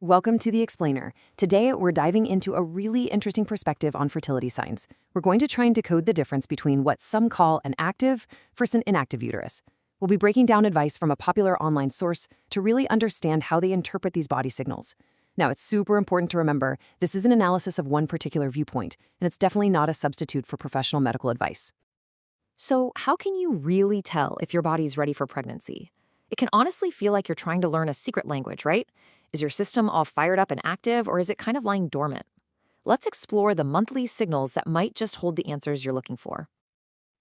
Welcome to The Explainer. Today, we're diving into a really interesting perspective on fertility signs. We're going to try and decode the difference between what some call an active versus an inactive uterus. We'll be breaking down advice from a popular online source to really understand how they interpret these body signals. Now, it's super important to remember this is an analysis of one particular viewpoint, and it's definitely not a substitute for professional medical advice. So, how can you really tell if your body's ready for pregnancy? It can honestly feel like you're trying to learn a secret language, right? Is your system all fired up and active, or is it kind of lying dormant? Let's explore the monthly signals that might just hold the answers you're looking for.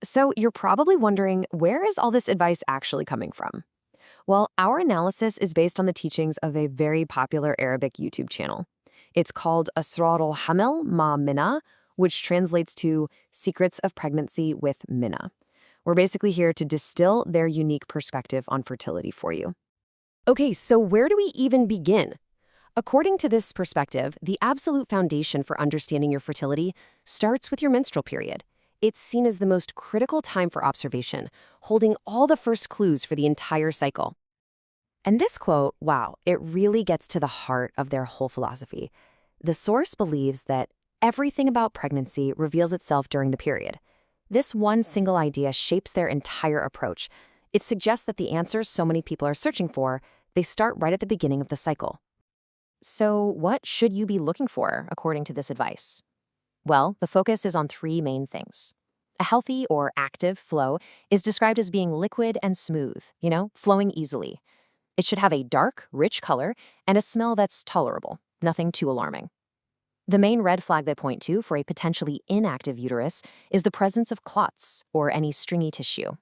So, you're probably wondering, where is all this advice actually coming from? Well, our analysis is based on the teachings of a very popular Arabic YouTube channel. It's called Asrar al-Hamel ma Menna, which translates to Secrets of Pregnancy with Menna. We're basically here to distill their unique perspective on fertility for you. Okay, so where do we even begin? According to this perspective, the absolute foundation for understanding your fertility starts with your menstrual period. It's seen as the most critical time for observation, holding all the first clues for the entire cycle. And this quote, wow, it really gets to the heart of their whole philosophy. The source believes that everything about pregnancy reveals itself during the period. This one single idea shapes their entire approach. It suggests that the answers so many people are searching for, they start right at the beginning of the cycle. So, what should you be looking for, according to this advice? Well, the focus is on three main things. A healthy or active flow is described as being liquid and smooth, flowing easily. It should have a dark, rich color and a smell that's tolerable, nothing too alarming. The main red flag they point to for a potentially inactive uterus is the presence of clots or any stringy tissue.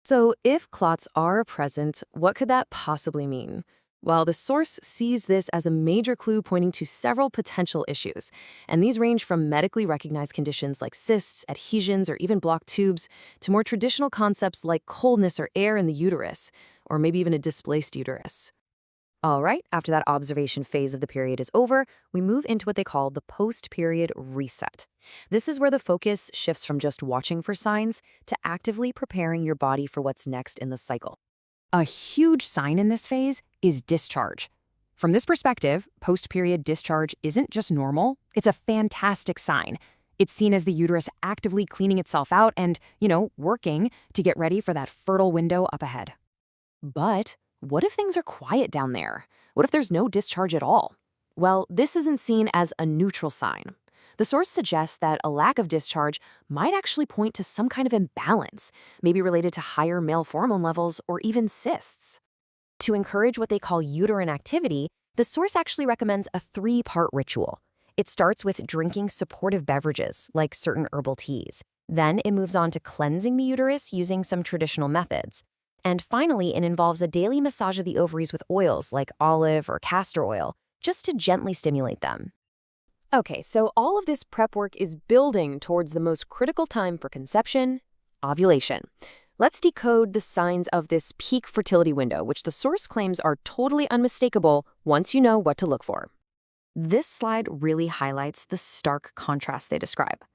So if clots are present, what could that possibly mean? Well, the source sees this as a major clue pointing to several potential issues, and these range from medically recognized conditions like cysts, adhesions, or even blocked tubes, to more traditional concepts like coldness or air in the uterus, or maybe even a displaced uterus. All right, after that observation phase of the period is over, we move into what they call the post-period reset. This is where the focus shifts from just watching for signs to actively preparing your body for what's next in the cycle. A huge sign in this phase is discharge. From this perspective, post-period discharge isn't just normal, it's a fantastic sign. It's seen as the uterus actively cleaning itself out and, working to get ready for that fertile window up ahead. But what if things are quiet down there? What if there's no discharge at all? Well, this isn't seen as a neutral sign. The source suggests that a lack of discharge might actually point to some kind of imbalance, maybe related to higher male hormone levels or even cysts. To encourage what they call uterine activity, the source actually recommends a 3-part ritual. It starts with drinking supportive beverages, like certain herbal teas. Then it moves on to cleansing the uterus using some traditional methods. And finally, it involves a daily massage of the ovaries with oils like olive or castor oil, just to gently stimulate them. Okay, so all of this prep work is building towards the most critical time for conception, ovulation. Let's decode the signs of this peak fertility window, which the source claims are totally unmistakable once you know what to look for. This slide really highlights the stark contrast they describe.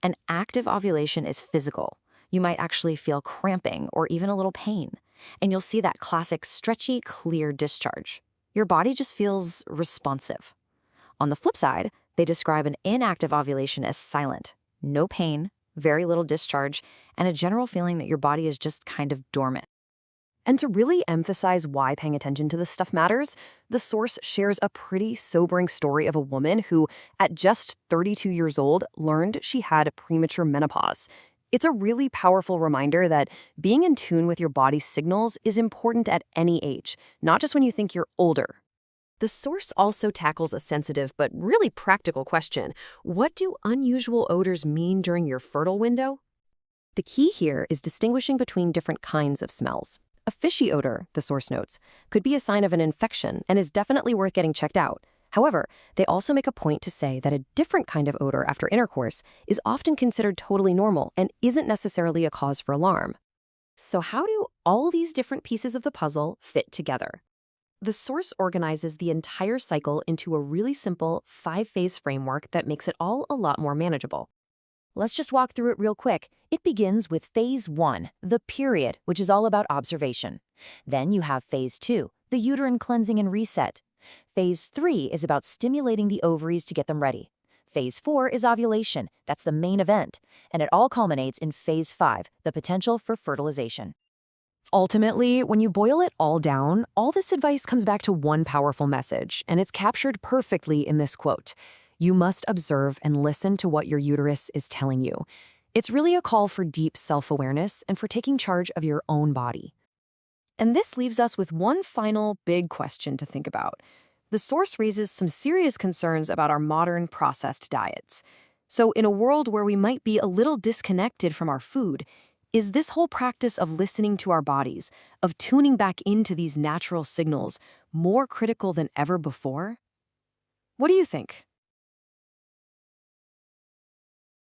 An active ovulation is physical. You might actually feel cramping or even a little pain. And you'll see that classic stretchy, clear discharge. Your body just feels responsive. On the flip side, they describe an inactive ovulation as silent, no pain, very little discharge, and a general feeling that your body is just kind of dormant. And to really emphasize why paying attention to this stuff matters, the source shares a pretty sobering story of a woman who, at just 32 years old, learned she had premature menopause. It's a really powerful reminder that being in tune with your body's signals is important at any age, not just when you think you're older. The source also tackles a sensitive but really practical question. What do unusual odors mean during your fertile window? The key here is distinguishing between different kinds of smells. A fishy odor, the source notes, could be a sign of an infection and is definitely worth getting checked out. However, they also make a point to say that a different kind of odor after intercourse is often considered totally normal and isn't necessarily a cause for alarm. So how do all these different pieces of the puzzle fit together? The source organizes the entire cycle into a really simple 5-phase framework that makes it all a lot more manageable. Let's just walk through it real quick. It begins with phase 1, the period, which is all about observation. Then you have phase 2, the uterine cleansing and reset. Phase 3 is about stimulating the ovaries to get them ready. Phase 4 is ovulation, that's the main event, and it all culminates in Phase 5, the potential for fertilization. Ultimately, when you boil it all down, all this advice comes back to one powerful message, and it's captured perfectly in this quote. You must observe and listen to what your uterus is telling you. It's really a call for deep self-awareness and for taking charge of your own body. And this leaves us with one final big question to think about. The source raises some serious concerns about our modern processed diets. So in a world where we might be a little disconnected from our food, is this whole practice of listening to our bodies, of tuning back into these natural signals, more critical than ever before? What do you think?